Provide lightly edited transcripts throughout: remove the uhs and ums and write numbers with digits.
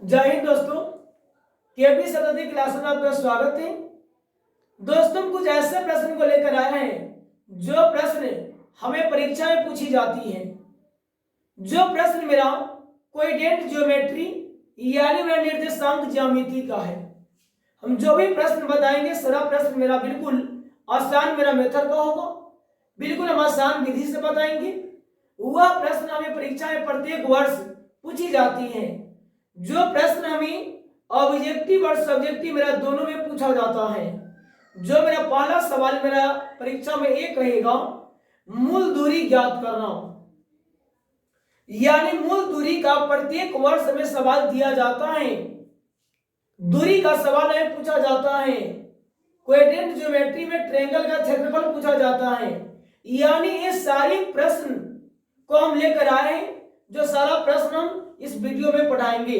जय हिंद दोस्तों। KP सतती class में आपका स्वागत है। दोस्तों, कुछ ऐसे प्रश्न को लेकर आए हैं जो प्रश्न हमें परीक्षा में पूछी जाती है। जो प्रश्न मेरा कोऑर्डिनेट ज्योमेट्री यानी मेरा निर्देशांक ज्यामिति का है। हम जो भी प्रश्न बताएंगे सारा प्रश्न मेरा बिल्कुल आसान मेरा मेथड का होगा। बिल्कुल हम आसान विधि से बताएंगे। वह प्रश्न हमें परीक्षा में प्रत्येक वर्ष पूछी जाती है। जो प्रश्न हमें ऑब्जेक्टिव और सब्जेक्टिव मेरा दोनों में पूछा जाता है। जो मेरा पहला सवाल मेरा परीक्षा में ये कहेगा, मूल दूरी ज्ञात करना, यानी मूल दूरी का प्रत्येक वर्ष में सवाल दिया जाता है। दूरी का सवाल हमें पूछा जाता है। कोऑर्डिनेट ज्योमेट्री में ट्रायंगल का क्षेत्रफल पूछा जाता है। यानी ये सारे प्रश्न को हम लेकर आए हैं। जो सारा प्रश्न हम इस वीडियो में पढ़ाएंगे।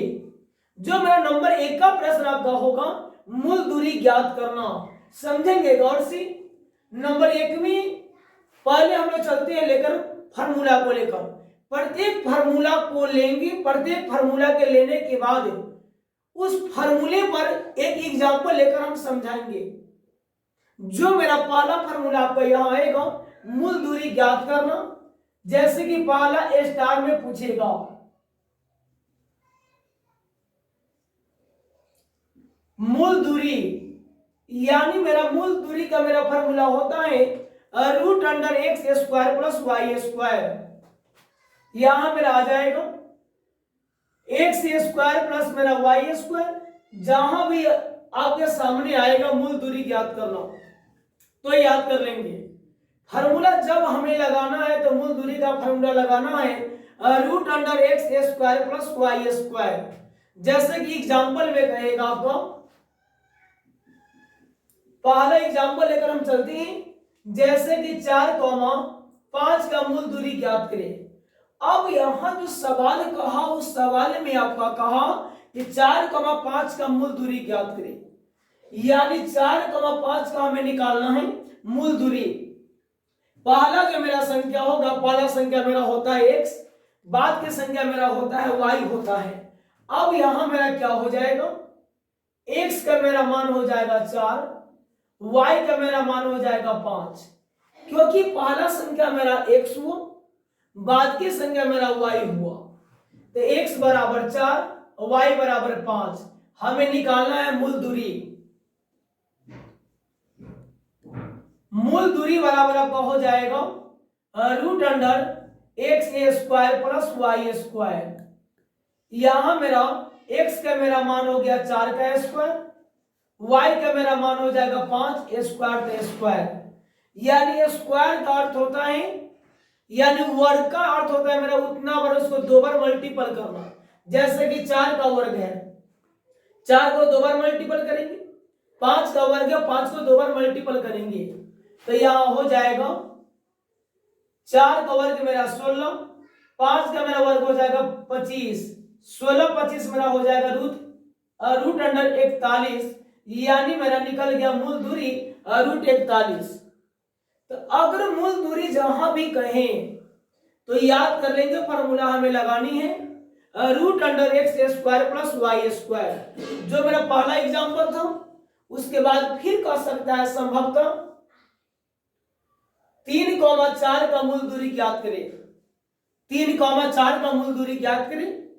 जो मेरा नंबर 1 का प्रश्न आपका होगा, मूल दूरी ज्ञात करना। समझेंगे गौर से। नंबर 1 में पहले हम लोग चलते हैं लेकर फार्मूला को लेकर। प्रत्येक फार्मूला को लेंगे। प्रत्येक फार्मूला के लेने के बाद उस फार्मूले पर एक एग्जांपल लेकर हम समझाएंगे। जो मेरा पहला फार्मूला आपका यहां आएगा, मूल दूरी ज्ञात करना। जैसे कि पहला ए स्टार में पूछेगा, मूल दूरी, यानी मेरा मूल दूरी का मेरा फार्मूला होता है √x² + y²। यहां मेरा आ जाएगा x² प्लस मेरा y²। जहां भी आपके सामने आएगा मूल दूरी ज्ञात करना तो याद कर लेंगे। फार्मूला जब हमें लगाना है तो मूल दूरी का फार्मूला लगाना है √x² + y²। जैसे कि एग्जांपल में कहेगा आपको, पहला एग्जांपल लेकर हम चलते हैं। जैसे कि 4,5 का मूल दूरी ज्ञात करें। अब यहां जो सवाल कहा, उस सवाल में आपका कहा कि 4,5 का मूल दूरी ज्ञात करें। यानी 4,5 का हमें निकालना है मूल दूरी। पहला जो मेरा संख्या होगा, पहला संख्या मेरा होता है x, बाद की संख्या मेरा होता है y होता है। अब यहां मेरा क्या हो जाएगा, x का मेरा मान हो जाएगा 4, y का मेरा मान हो जाएगा 5। क्योंकि पहला संख्या मेरा x हुआ, बाद की संख्या मेरा y हुआ, तो x बराबर 4, y बराबर 5। हमें निकालना है मूल दूरी। मूल दूरी बराबर आपका हो जाएगा √x² + y²। यहां मेरा x का मेरा मान हो गया 4 का स्क्वायर, y का मेरा मान हो जाएगा 5, स्क्वायर का स्क्वायर। यानी स्क्वायर का अर्थ होता है, यानी वर्ग का अर्थ होता है मेरा उतना बार उसको 2 बार मल्टीपल करना। जैसे कि 4 का वर्ग है, 4 को 2 बार मल्टीपल करेंगे। 5 का वर्ग है, 5 को 2 बार मल्टीपल करेंगे। तो यहां हो जाएगा 4 का वर्ग मेरा 16, 5 का मेरा वर्ग हो जाएगा 25, 16 25 मेरा हो जाएगा √41। यानी मेरा निकल गया मूल दूरी √41। तो अगर मूल दूरी जहां भी कहें तो याद कर लेंगे, फॉर्मूला हमें लगानी है √x² + y²। जो मेरा पहला एग्जांपल था, उसके बाद फिर कह सकता है संभवतः 3,4 का मूल दूरी ज्ञात करें। 3,4 का मूल दूरी ज्ञात करें।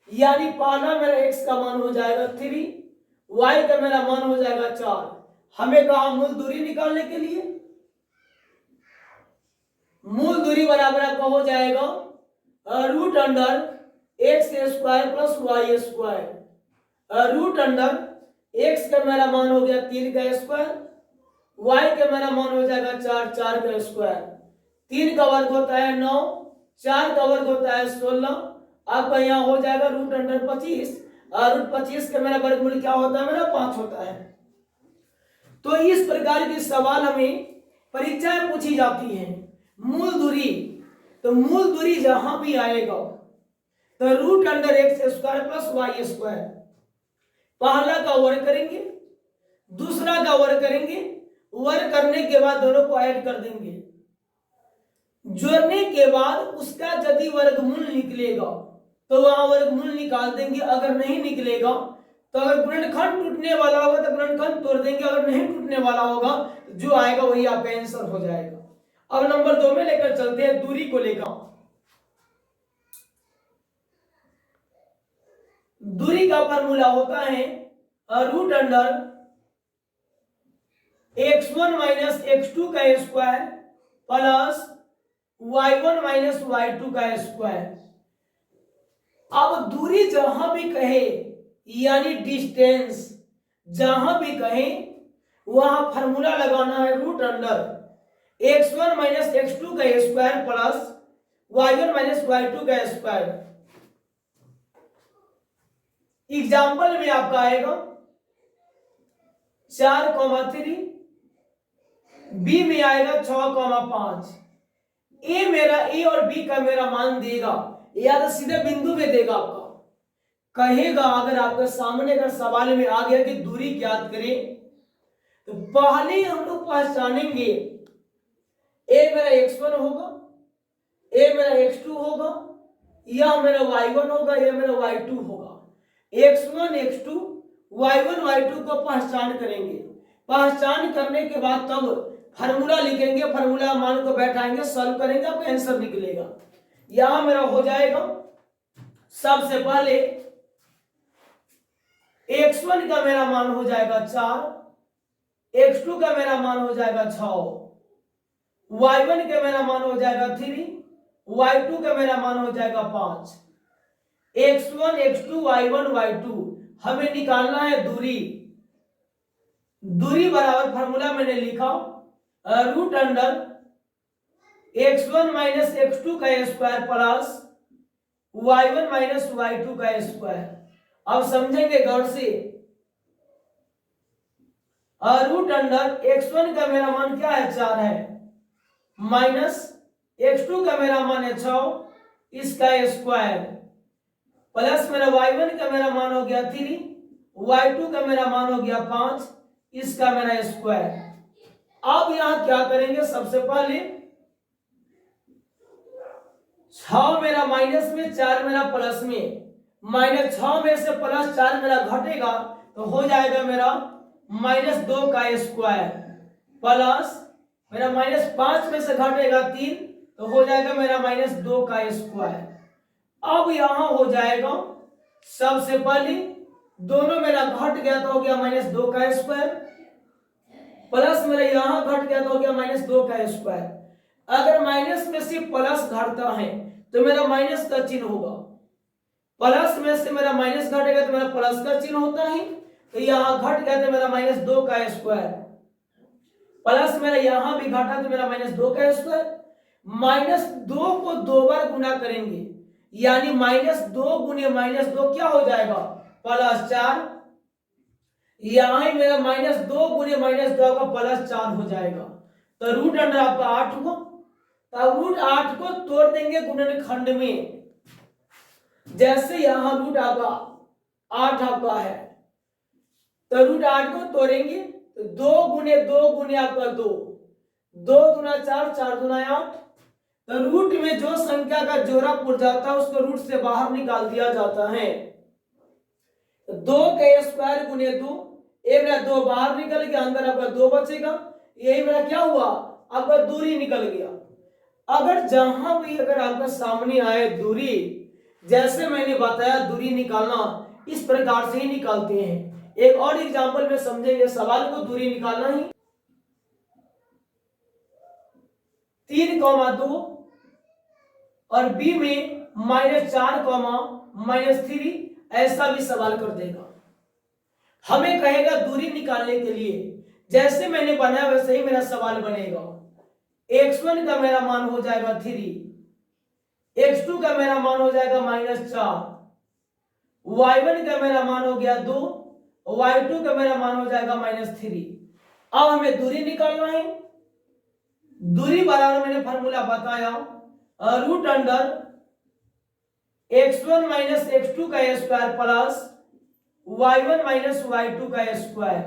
यानी पहला मेरा x का मान हो जाएगा 3, y का मेरा मान हो जाएगा 4। हमें कहा मूल दूरी निकालने के लिए, मूल दूरी बराबर आपका हो जाएगा √x² + y²। √x का मेरा मान हो गया 3 का स्क्वायर, y का मेरा मान हो जाएगा 4, 4 का स्क्वायर। 3 का वर्ग होता है 9, 4 का वर्ग होता है 16। आपका यहाँ हो जाएगा √25, और √25 का मेरा वर्गमूल क्या होता है, मेरा 5 होता है। तो इस प्रकार के सवाल हमें परीक्षा में पूछी जाती है। मूल दूरी, तो मूल दूरी जहां भी आएगा तो √x² + y²। पहला का वर्ग करेंगे, दूसरा का वर्ग करेंगे, वर्ग करने के बाद दोनों को ऐड कर देंगे। जोड़ने के बाद उसका यदि वर्गमूल निकलेगा तो वहां वर्गमूल निकाल देंगे। अगर नहीं निकलेगा तो अगर गुणनखंड टूटने वाला होगा तो गुणनखंड तोड़ देंगे, अगर नहीं टूटने वाला होगा जो आएगा वही आपका आंसर हो जाएगा। अब नंबर 2 में लेकर चलते हैं दूरी को लेकर। दूरी का फॉर्मूला होता है root under x1 minus x2 का square plus y1 minus y2 का स्क्वायर। अब दूरी जहां भी कहे यानी डिस्टेंस जहां भी कहे वहां फॉर्मूला लगाना है root under x1 minus x2 का square plus y1 minus y2 का स्क्वायर। एग्जाम्पल में आपका आएगा 4,3, बी में आएगा 6,5। ए मेरा ए और बी का मेरा मान देगा या तो सीधे बिंदु में देगा आपका, कहेगा अगर आपके सामने का सवाल में आ गया कि दूरी ज्ञात करें तो पहले हम लोग पहचानेंगे ए मेरा x1 होगा, ए मेरा x2 होगा, या मेरा y1 होगा, या मेरा y2 होगा। x1 x2 y1 y2 को पहचान करेंगे। पहचान करने के बाद तब फार्मूला लिखेंगे, फार्मूला मान को बैठाएंगे, सॉल्व करेंगे, आपका आंसर निकलेगा। यहां मेरा हो जाएगा सबसे पहले x1 का मेरा मान हो जाएगा 4, x2 का मेरा मान हो जाएगा 6, y1 का मेरा मान हो जाएगा 3, y2 का मेरा मान हो जाएगा 5। x1 x2 y1 y2 हमें निकालना है दूरी। दूरी बराबर फार्मूला मैंने लिखा root under x1 minus x2 का square plus y1 minus y2 का स्क्वायर। अब समझेंगे गौर से। रूट अंडर x1 का मेरा मान क्या है 4 है, माइनस x2 का मेरा मान है 6, इसका स्क्वायर प्लस मेरा y1 का मेरा मान हो गया 3, y2 का मेरा मान हो गया 5, इसका मेरा स्क्वायर। अब यहां क्या करेंगे, सबसे पहले 6 मेरा माइनस में, 4 मेरा प्लस में, माइनस 6 में से प्लस 4 मेरा घटेगा तो हो जाएगा मेरा -2 का स्क्वायर प्लस मेरा -5 में से घटेगा 3 तो हो जाएगा मेरा -2 का स्क्वायर। अब यहां हो जाएगा सबसे पहले दोनों मेरा घट गया तो हो गया -2 का स्क्वायर, प्लस मेरा यहां घट गया तो हो गया -2 का स्क्वायर। अगर माइनस में से प्लस घटता है तो मेरा माइनस का चिन्ह होगा, प्लस में से मेरा माइनस घटेगा तो मेरा प्लस का चिन्ह होता है, तो यहां घट गया तो मेरा -2 का स्क्वायर, प्लस मेरा यहां भी घटा तो मेरा -2 का स्क्वायर। -2 को 2 बार गुना करेंगे यानी -2 गुने -2 क्या हो जाएगा +4, यहां मेरा -2 गुने -2 का +4 हो जाएगा। तो रूट अंडर आपका 8 हुआ। तो रूट 8 को तोड़ देंगे गुणनखंड में। जैसे यहां रूट आपका 8 आपका है तो रूट 8 को तोड़ेंगे तो 2 गुने आपका 2, 2 दूना 4, 4 दूना 8। तो रूट में जो संख्या का जोड़ा पुर जाता है उसको रूट से बाहर निकाल दिया जाता है। तो 2 का स्क्वायर गुने 2, ये मेरा 2 बाहर निकल गया, अंदर आपका 2 बचेगा। यही मेरा क्या हुआ, आपका दूरी निकल गया। अगर जहां भी अगर आपका सामने आए दूरी, जैसे मैंने बताया दूरी निकालना इस प्रकार से ही निकालते हैं। एक और एग्जांपल में समझेंगे सवाल को, दूरी निकालना ही 3,2 और बी में -4, -3 ऐसा भी सवाल कर देगा। हमें कहेगा दूरी निकालने के लिए जैसे मैंने बनाया वैसे ही मेरा सवाल बनेगा। x1 का मेरा मान हो जाएगा 3, x2 का मेरा मान हो जाएगा -4, y1 का मेरा मान हो गया 2, y2 का मेरा मान हो जाएगा -3। अब हमें दूरी निकालना है। दूरी बराबर मैंने फार्मूला बताया root under x1 minus x2 का square plus y1 minus y2 का स्क्वायर।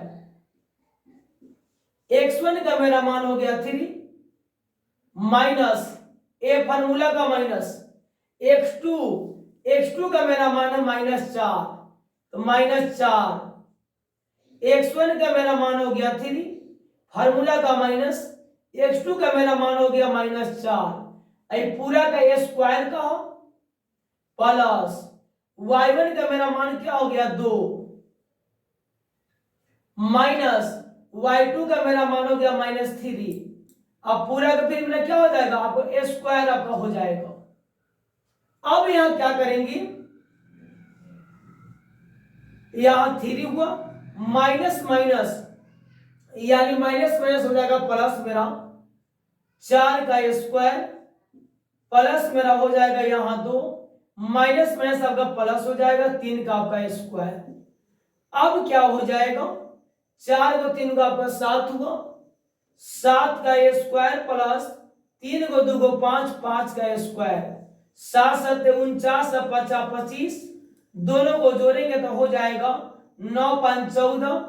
x1 का मेरा मान हो गया 3 माइनस ए फार्मूला का माइनस x2 x2 का मेरा मान है -4, तो -4, x1 का मेरा मान हो गया 3, फार्मूला का माइनस, x2 का मेरा मान हो गया -4, पूरा का स्क्वायर का हो प्लस y1 का मेरा मान क्या हो गया 2, माइनस y2 का मेरा मान हो गया -3। अब पूरा का फिर मेरा क्या हो जाएगा, आपको स्क्वायर आपका हो जाएगा। अब यहां क्या करेंगे, यहां 3 हुआ, माइनस माइनस यानी माइनस माइनस हो जाएगा प्लस मेरा 4 का स्क्वायर, प्लस मेरा हो जाएगा यहां 2, माइनस माइनस आपका प्लस हो जाएगा 3 का आपका स्क्वायर। अब क्या हो जाएगा, 4 को 3 का आपका 7 हुआ, 7 का स्क्वायर प्लस 3 को 2 को 5, 5 का स्क्वायर, 7 7 49 और 5 25, दोनों को जोड़ेंगे तो हो जाएगा 9 5 14,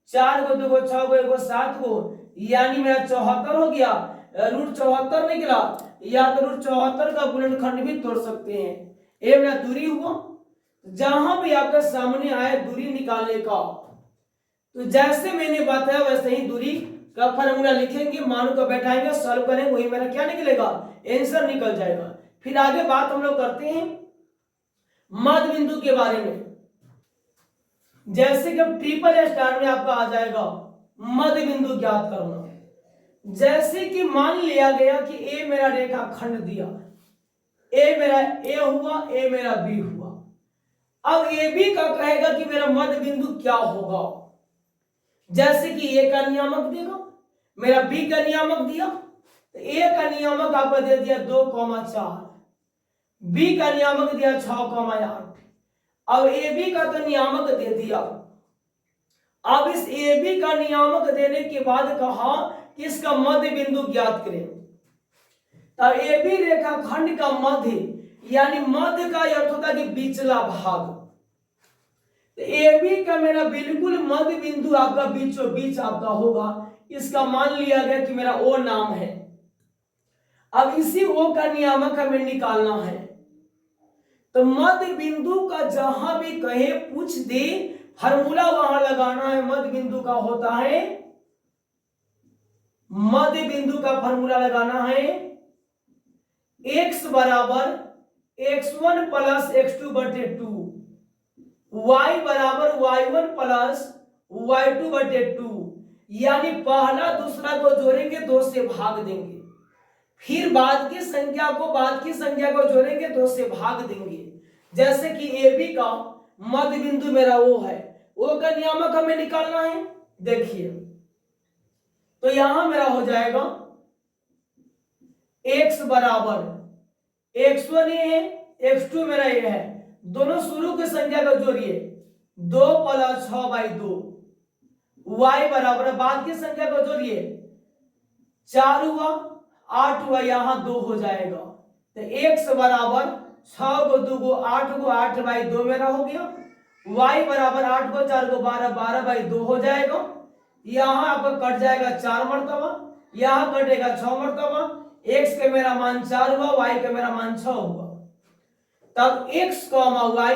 4 को 2 को 6 को 1 को 7 को, यानी मेरा 74 हो गया, रूट 74 निकला, या तो रूट 74 का गुणनखंड भी तोड़ सकते हैं। ये मेरा दूरी हुआ, जहां भी आपका सामने आए दूरी निकालने का, तो जैसे मैंने बताया वैसे ही दूरी का फार्मूला लिखेंगे, मान को बैठाएंगे, सॉल्व करेंगे, वही मेरा क्या निकलेगा, आंसर निकल जाएगा। फिर आगे बात हम लोग करते हैं मध्य बिंदु के बारे में। जैसे कि ट्रिपल स्टार में आपका आ जाएगा मध्य बिंदु ज्ञात करना। जैसे कि मान लिया गया कि ए मेरा रेखा खंड दिया, ए मेरा ए हुआ, ए मेरा बी हुआ। अब ए बी का कहेगा कि मेरा मध्य बिंदु क्या होगा। जैसे कि ए का नियामक देगा, मेरा बी का नियामक दिया, तो ए का नियामक आपको दे दिया 2,4, बी का नियामक दिया 6,8। अब ए बी का तो नियामक दे दिया। अब इस ए बी का नियामक देने के बाद कहा कि इसका मध्य बिंदु ज्ञात करें। तब ए बी रेखा खंड का मध्य, यानी मध्य का अर्थ होता है कि बीचला भाग। तो ए बी का मेरा बिल्कुल मध्य बिंदु आपका बीचों बीच आपका होगा। इसका मान लिया गया कि मेरा ओ नाम है। अब इसी ओ का नियामक हमें निकालना है। तो मध्य बिंदु का जहां भी कहे पूछ दे, फार्मूला वहां लगाना है। मध्य बिंदु का होता है, मध्य बिंदु का फार्मूला लगाना है x बराबर x1 प्लस x2 बटे 2, y बराबर y1 प्लस y2 बटे 2, यानी पहला दूसरा को जोड़ेंगे 2 से भाग देंगे, फिर बाद की संख्या को जोड़ेंगे 2 से भाग देंगे। जैसे कि ए बी का मध्य बिंदु मेरा ओ है, ओ का नियामक हमें निकालना है। देखिए तो यहां मेरा हो जाएगा x बराबर x1 ये है, x2 मेरा ये है, दोनों शुरू की संख्या को जोड़िए 2 प्लस 6/2, y बराबर बाद की संख्या को जोड़िए 4 हुआ, 8 हुआ, यहां 2 हो जाएगा। तो x बराबर 6 को 2 को 8 को 8/2 मेरा हो गया, y बराबर 8 को 4 को 12, 12/2 हो जाएगा। यहां आपका कट जाएगा 4 मरतबा, यहां कटेगा 6 मरतबा, x का मेरा मान 4 हुआ, y का मेरा मान 6 हुआ। तब x, y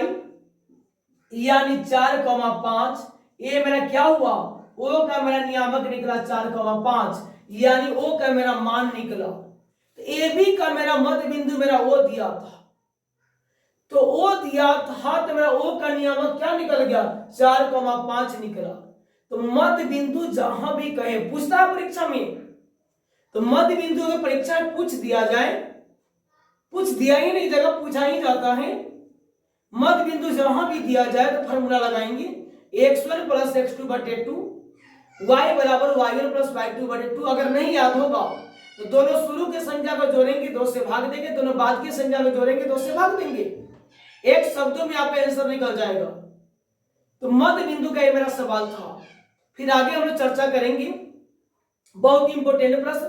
यानी 4,5, ये मेरा क्या हुआ, o का मेरा नियामक निकला 4,5, यानी o का मेरा मान निकला। तो ए बी का मेरा मध्य बिंदु मेरा o दिया था, तो o दिया था तो मेरा o का नियामक क्या निकल गया, 4,5 निकला। तो मध्य बिंदु जहां भी कहे पूछता है परीक्षा में, तो मध्य बिंदु की परीक्षा में पूछ दिया जाए, पूछ दिया ही नहीं जगह पूछा ही जाता है। मध्य बिंदु जहां भी दिया जाए तो फार्मूला लगाएंगे x1 प्लस x2 बटे 2, y बराबर y1 प्लस y2 बटे 2। अगर नहीं याद होगा तो दोनों शुरू की संख्या को जोड़ेंगे 2 से भाग देंगे, दोनों बाद की संख्या को जोड़ेंगे 2 से भाग देंगे, एक शब्दों में आपका आंसर निकल जाएगा। तो मध्य बिंदु का ये मेरा सवाल था। फिर आगे हम लोग चर्चा करेंगे बहुत इंपोर्टेंट प्रश्न,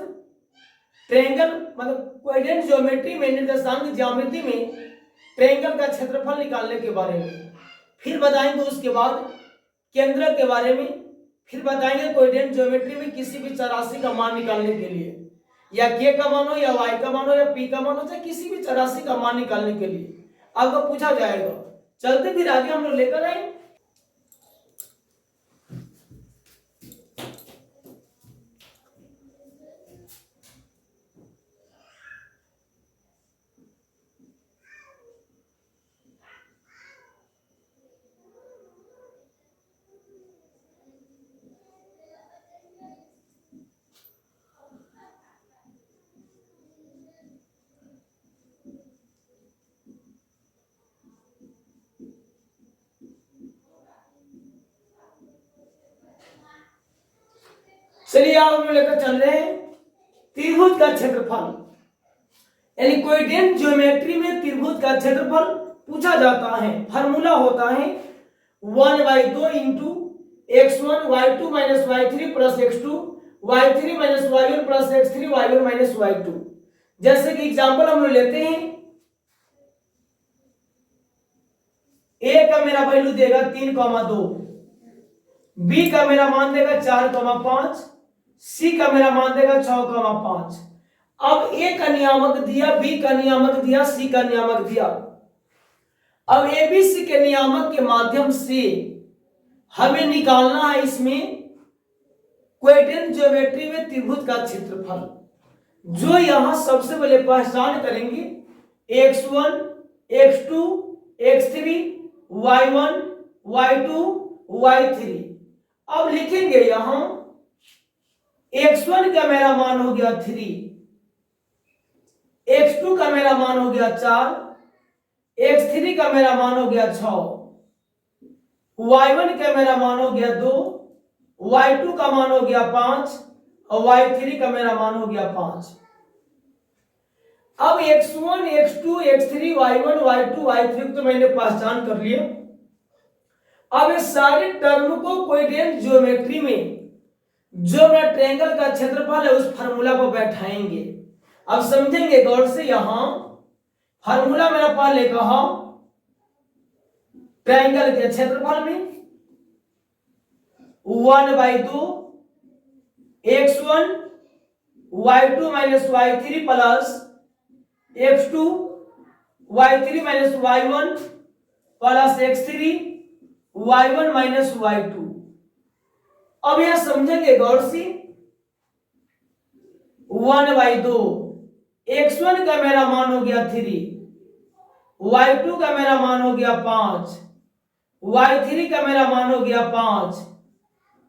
ट्रायंगल मतलब क्वाड्रेंट ज्योमेट्री में, निर्देशांक ज्यामिति में ट्रायंगल का क्षेत्रफल निकालने के बारे में। फिर बताएंगे उसके बाद केंद्र के बारे में। फिर बताएंगे क्वाड्रेंट ज्योमेट्री में किसी भी चरासी का मान निकालने के लिए, या k का मान हो, या y का मान हो, या p का मान हो, चाहे किसी भी चरासी का मान निकालने के लिए आपको पूछा जाएगा। चलते फिर आगे हम लोग लेकर आए। चलिए आप हम लेकर चल रहे हैं त्रिभुज का क्षेत्रफल, यानी कोऑर्डिनेट ज्योमेट्री में त्रिभुज का क्षेत्रफल पूछा जाता है। फार्मूला होता है 1/2 into x1 y2 minus y3 plus x2 y3 minus y1 plus x3 y1 minus y2। जैसे कि एग्जांपल हम लोग लेते हैं, a का मेरा वैल्यू देगा 3,2, b का मेरा मान देगा 4,5, सी का मेरा मान देगा 6,5। अब ए का नियामक दिया, बी का नियामक दिया, सी का नियामक दिया। अब एबीसी के नियामक के माध्यम से हमें निकालना है इसमें कोऑर्डिनेट ज्योमेट्री में त्रिभुज का क्षेत्रफल, जो यहां सबसे पहले पहचान करेंगे x1 x2 x3 y1 y2 y3। अब लिखेंगे यहां x1 का मेरा मान हो गया 3, x2 का मेरा मान हो गया 4, x3 का मेरा मान हो गया 6, y1 का मेरा मान हो गया 2, y2 का मान हो गया 5 और y3 का मेरा मान हो गया 5। अब x1 x2 x3 y1 y2 y3 तो मैंने पहचान कर लिया। अब इस सारे टर्म को कोऑर्डिनेट ज्योमेट्री में जो मेरा ट्रायंगल का क्षेत्रफल है उस फार्मूला को बैठाएंगे। अब समझेंगे गौर से। यहां फार्मूला मेरा पहले कहा ट्रायंगल के क्षेत्रफल में 1/2 x1 y2 minus y3 plus x2 y3 minus y1 plus x3 y1 minus y2। अब यह समझेंगे गौर से। 1/2 x1 का मेरा मान हो गया 3, y2 का मेरा मान हो गया 5, y3 का मेरा मान हो गया 5,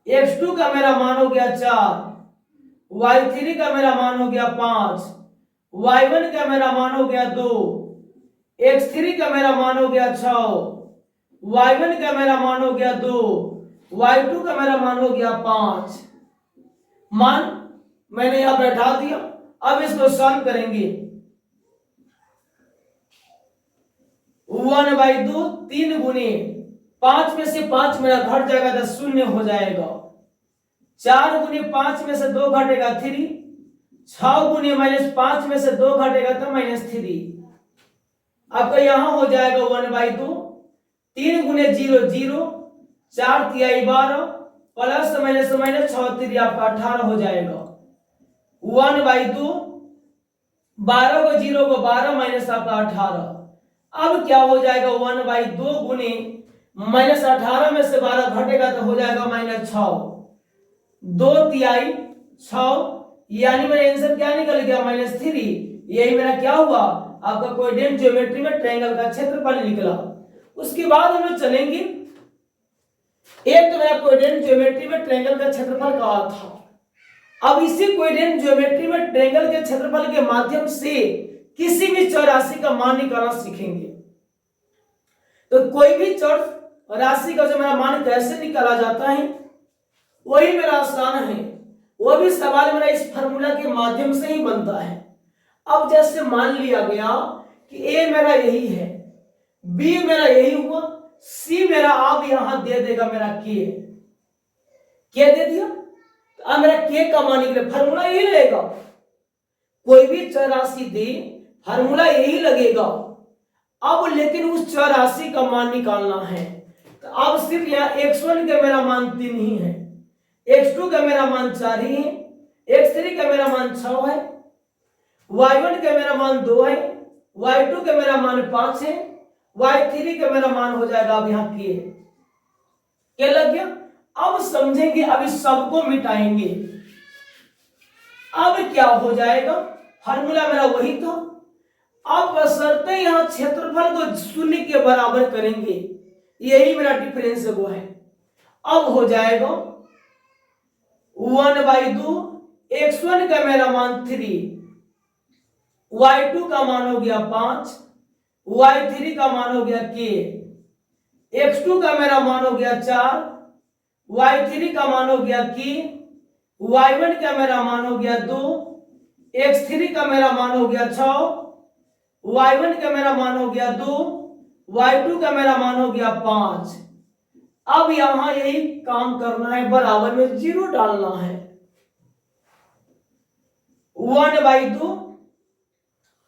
x2 का मेरा मान हो गया 4, y3 का मेरा मान हो गया 5, y1 का मेरा मान हो गया 2, x3 का मेरा मान हो गया 6, y1 का मेरा मान हो गया 2, y2 का मेरा मान हो गया 5। मान मैंने यहां बैठा दिया। अब इसको सॉल्व करेंगे। 1/2 3 गुने 5 में से 5 मेरा घट जाएगा तो 0 हो जाएगा। 4 गुने 5 में से 2 घटेगा 3, 6 गुने -5 में से 2 घटेगा तो -3। आपका यहां हो जाएगा 1/2 3 गुने 0 0, 4 तिहाई 12 प्लस माइनस माइनस 6 3 आपका 18 हो जाएगा। 1/2 12 को 0 को 12 माइनस आपका 18। अब क्या हो जाएगा 1/2 गुने -18 में से 12 घटेगा तो हो जाएगा -6, 2 तिहाई 6, यानी मेरा आंसर क्या निकल गया -3। यही मेरा क्या हुआ आपका कोऑर्डिनेट ज्योमेट्री में ट्रायंगल का क्षेत्रफल निकला। उसके बाद हम लोग चलेंगे। एक तो मेरा कोऑर्डिनेट ज्योमेट्री में ट्रायंगल का क्षेत्रफल कहा था। अब इसी कोऑर्डिनेट ज्योमेट्री में ट्रायंगल के क्षेत्रफल के माध्यम से किसी भी चर राशि का मान निकालना सीखेंगे। तो कोई भी चर राशि का जो मेरा मान कैसे निकाला जाता है वही मेरा आसान है। वो भी सवाल मेरा इस फार्मूला के माध्यम से ही बनता है। अब जैसे मान लिया गया कि ए मेरा यही है, बी मेरा यही हुआ, सी मेरा आप यहां दे देगा मेरा के दे दिया। तो अब मेरा के का मान निकले, फार्मूला यही रहेगा। कोई भी चर राशि दे फार्मूला यही लगेगा। अब लेकिन उस चर राशि का मान निकालना है। तो अब सिर्फ यहाँ x1 का मेरा मान 3 ही है, x2 का मेरा मान 4 ही है, x3 का मेरा मान 6 है, y1 का मेरा मान 2 है, y2 का मेरा मान 5 है y3 का मेरा मान हो जाएगा अब यहाँ के। क्या लग गया? अब समझेंगे, अभी सबको मिटाएंगे। अब क्या हो जाएगा? फार्मूला मेरा वही था। अब बशर्ते यहाँ क्षेत्रफल को शून्य के बराबर करेंगे, यही मेरा डिफरेंस वो है। अब हो जाएगा 1/2, x1 का मेरा मान 3, y2 का मान हो गया 5, y3 का मान हो गया k, x2 का मेरा मान हो गया 4, y3 का मान हो गया k, y1 का मेरा मान हो गया 2, x3 का मेरा मान हो गया 6, y1 का मेरा मान हो गया 2, y2 का मेरा मान हो गया 5। अब यहां यही काम करना है, बराबर में 0 डालना है। 1/2,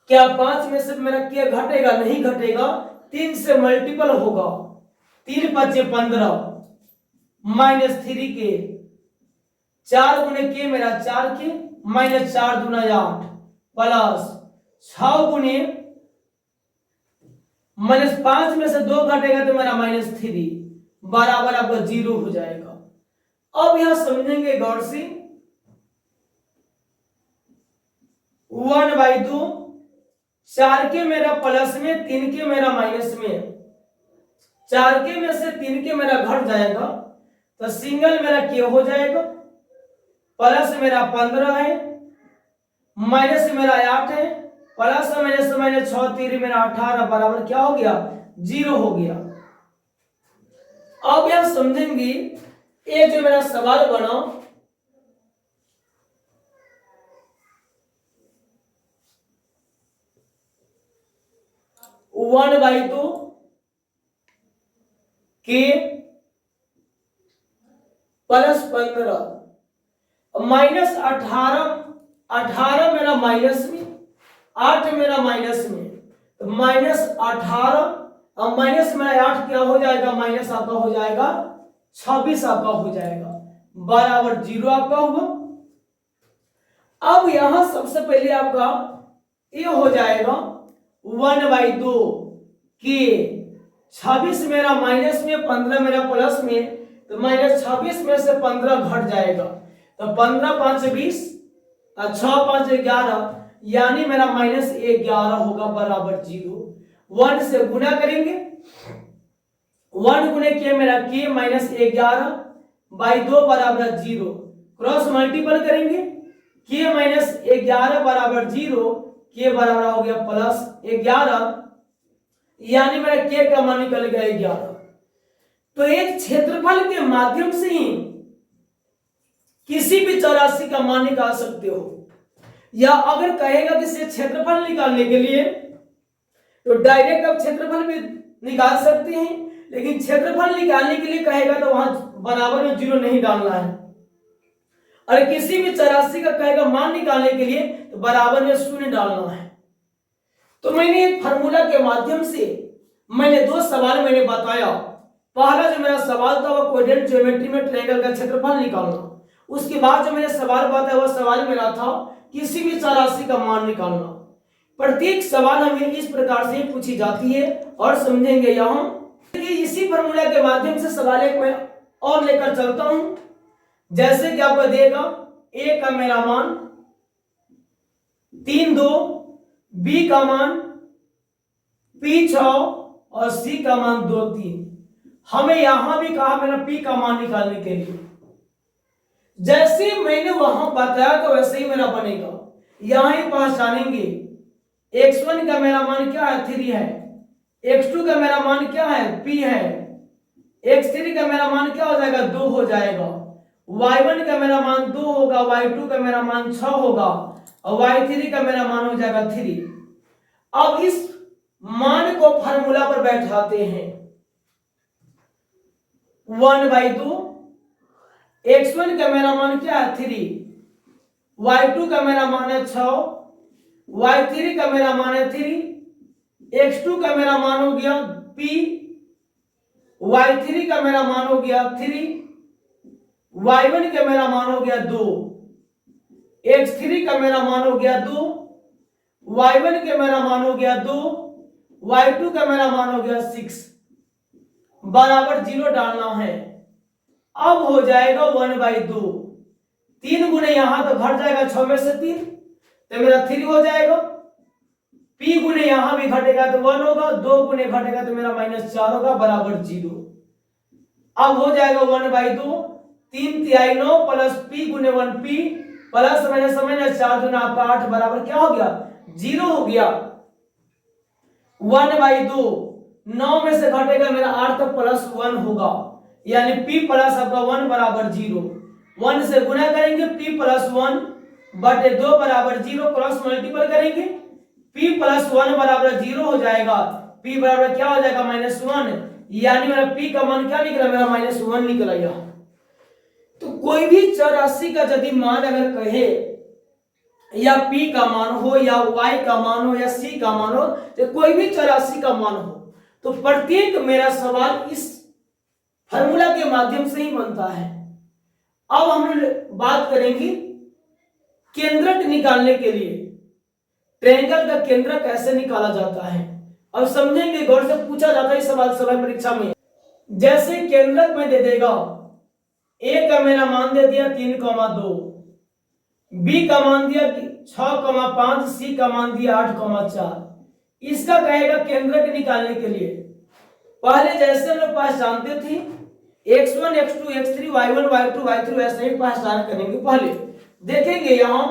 क्या 5 में से मेरा क्या घटेगा? नहीं घटेगा, 3 से मल्टीपल होगा, 3 × 5 = 15 -3 के, 4 × के मेरा 4 के, -4 × 2 = 8 प्लस 6 × -5 में से 2 घटेगा तो मेरा -3 बराबर आपका 0 हो जाएगा। अब यहां समझेंगे गौर से, 1/2, 4 के मेरा प्लस में, 3 के मेरा माइनस में, 4 के में से 3 के मेरा घट जाएगा तो सिंगल मेरा क्या हो जाएगा? प्लस मेरा 15 है, माइनस मेरा 8 है, प्लस माइनस 6 3 मेरा 18 बराबर क्या हो गया? 0 हो गया। अब यहां समझेंगे, ये जो मेरा सवाल बना, वन बाई दो के प्लस 15 माइनस 18 मेरा माइनस में, 8 मेरा माइनस में, तो -18 और माइनस मेरा 8 क्या हो जाएगा? माइनस आपका हो जाएगा 26 आपका हो जाएगा, बराबर 0 आपका होगा। अब यहां सबसे पहले आपका ये हो जाएगा 1/2 के 26 मेरा माइनस में, 15 मेरा प्लस में, तो -26 में से 15 घट जाएगा, तो 15 × 5 = 20 और 6 × 5 = 11, यानी मेरा -11 होगा बराबर 0। 1 से गुना करेंगे, 1 × के मेरा के -11/2 बराबर 0, क्रॉस मल्टीपल करेंगे, के -11 बराबर 0, के बराबर हो गया +11, यानी मेरा के का मान निकल गया 11। तो एक क्षेत्रफल के माध्यम से ही किसी भी चौरासी का मान निकाल सकते हो, या अगर कहेगा कि क्षेत्रफल निकालने के लिए तो डायरेक्ट आप क्षेत्रफल भी निकाल सकते हैं, लेकिन क्षेत्रफल निकालने के लिए कहेगा तो वहां बराबर में 0 नहीं डालना है। और किसी भी चौरासी का कहेगा मान निकालने के लिए तो बराबर में 0 डालना है। तो मैंने एक फार्मूला के माध्यम से मैंने 2 सवाल मैंने बताया। पहला जो मेरा सवाल था वो क्वाड्रेंट ज्योमेट्री में ट्रायंगल का क्षेत्रफल निकालना। उसके बाद जो मैंने सवाल बताया वह सवाल मेरा था किसी भी चौरासी का मान निकालना। प्रत्येक सवाल हमें इस प्रकार से पूछी जाती है और समझेंगे यहाँ कि इसी फार्मूला के माध्यम से सवाल एक मैं और लेकर चलता हूं। जैसे कि आपको देगा ए का मेरा मान 3-2, बी का मान P6 और सी का मान 2-3। हमें यहां भी कहा मेरा पी का मान निकालने के लिए। जैसे मैंने वहां बताया तो वैसे ही मेरा बनेगा। यहां ही पहचानेंगे x1 का मेरा मान क्या है 3 है, x2 का मेरा मान क्या है p है, x3 का मेरा मान क्या हो जाएगा 2 हो जाएगा, y1 का मेरा मान 2 होगा, y2 का मेरा मान 6 होगा और y3 का मेरा मान हो जाएगा 3। अब इस मान को फार्मूला पर बैठाते हैं। 1/2 x1 का मेरा मान क्या है 3, y2 का मेरा मान है 6, y3 का मेरा मान है 3, x2 का मेरा मान हो गया p, y3 का मेरा मान हो गया 3, y1 का मेरा मान हो गया 2, x3 का मेरा मान हो गया 2, y1 का मेरा मान हो गया 2, y2 का मेरा मान हो गया 6 बराबर 0 डालना है। अब हो जाएगा 1/2, 3 गुने यहां तो घट जाएगा 6 में से 3 तो मेरा 3 हो जाएगा। p गुने यहां भी घटेगा तो 1 होगा, 2 गुने घटेगा तो मेरा -4 होगा बराबर 0। अब हो जाएगा 1/2, 3 तिहाई 9 प्लस p गुने 1p प्लस माइनस 4 गुना आपका 8 बराबर क्या हो गया 0 हो गया। 1/2 9 में से घटेगा मेरा 8 तो प्लस 1 होगा, यानी p प्लस आपका 1 बराबर 0। 1 से गुना करेंगे p प्लस 1 बटे 2 बराबर 0, क्रॉस मल्टीपल करेंगे p प्लस 1 बराबर 0 हो जाएगा, p बराबर क्या हो जाएगा -1, यानी मेरा p का मान क्या निकला मेरा -1 निकला यह। तो कोई भी चर राशि का यदि मान अगर कहे या p का मान हो या y का मान हो या c का मान हो, तो कोई भी चर राशि का मान हो तो प्रत्येक मेरा सवाल इस फार्मूला के माध्यम से ही बनता है। अब हम बात करेंगे केंद्रक निकालने के लिए ट्रायंगल का केंद्र कैसे निकाला जाता है। अब समझेंगे, गौर से पूछा जाता है सवाल समय परीक्षा में। जैसे केंद्रक में दे देगा a का मेरा मान दे दिया 3,2, b का मान दिया 6,5, c का मान दिया 8,4। इसका कहेगा केंद्रक निकालने के लिए पहले जैसे हम लोग पहचानते थे x1 x2 x3 y1 y2 y3 वैसे ही पहचान करेंगे। पहले देखेंगे यहां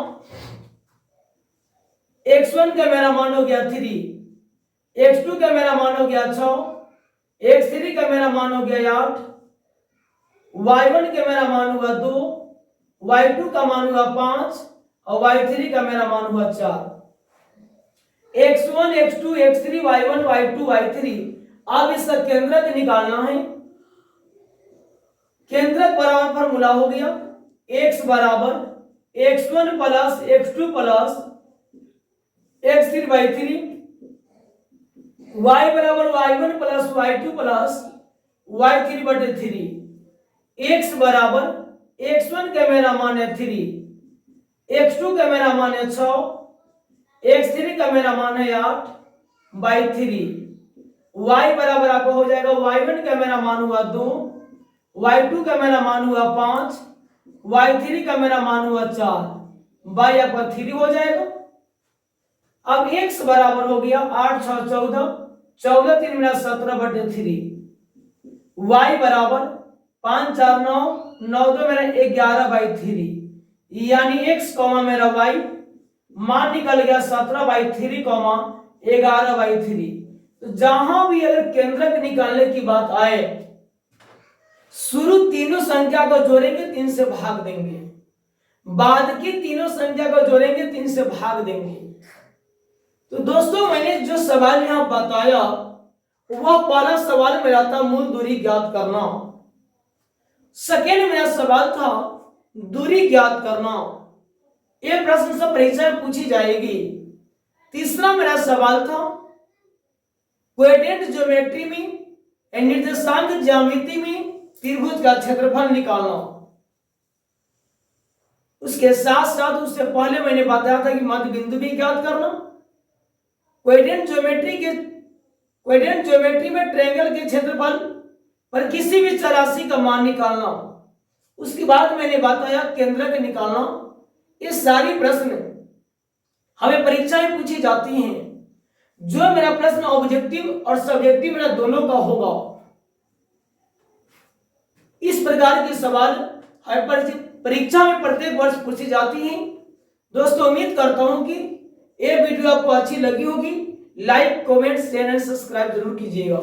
x1 का मेरा मान हो गया 3, x2 का मेरा मान हो गया 6, x3 का मेरा मान हो गया 8, y1 का मेरा मान हुआ 2, y2 का मान हुआ 5 और y3 का मेरा मान हुआ 4। x1 x2 x3 y1 y2 y3। अब इसका केंद्रक निकालना है। केंद्रक बराबर फॉर्मूला हो गया x बराबर x1 plus x2 plus x3 y3, y बराबर y1 plus y2 plus y3 बटे 3, x बराबर x1 का मेरा मान है 3, x2 का मेरा मान है 6, x3 का मेरा मान है 8/3, y बराबर आपका हो जाएगा y1 का मेरा मान हुआ 2, y2 का मेरा मान हुआ 5, y3 का मेरा मान हुआ 4, y आपका 3 हो जाएगा। अब x बराबर हो गया 8 6 14, 14 3 मेरा 17/3, y बराबर 5 4 9, 9 2 मेरा 11/3, यानी x कॉमा मेरा y मान निकल गया 17/3 कॉमा 11/3। तो जहां भी अगर केंद्रक निकालने की बात आए शुरू तीनों संख्या को जोड़ेंगे 3 से भाग देंगे, बाद की तीनों संख्या को जोड़ेंगे 3 से भाग देंगे। तो दोस्तों मैंने जो सवाल यहां बताया वह पहला सवाल मेरा था मूल दूरी ज्ञात करना, सेकेंड मेरा सवाल था दूरी ज्ञात करना, यह प्रश्न सब परीक्षा में पूछी जाएगी। तीसरा मेरा सवाल था क्वाड्रेंट ज्योमेट्री में निर्देशांक ज्यामिति में त्रिभुज का क्षेत्रफल निकालना। उसके साथ साथ उससे पहले मैंने बताया था कि मध्य बिंदु भी ज्ञात करना, क्वाड्रेंट ज्योमेट्री में ट्रायंगल के क्षेत्रफल पर किसी भी चर राशि का मान निकालना। उसके बाद मैंने बताया केंद्रक निकालना। ये सारी प्रश्न हमें परीक्षा में पूछी जाती हैं। जो मेरा प्रश्न ऑब्जेक्टिव और सब्जेक्टिव मेरा दोनों का होगा, इस प्रकार के सवाल हमें परीक्षा में प्रत्येक वर्ष पूछी जाती हैं। दोस्तों उम्मीद करता हूं कि ये वीडियो आपको अच्छी लगी होगी। Like comment share and subscribe जरूर कीजिएगा।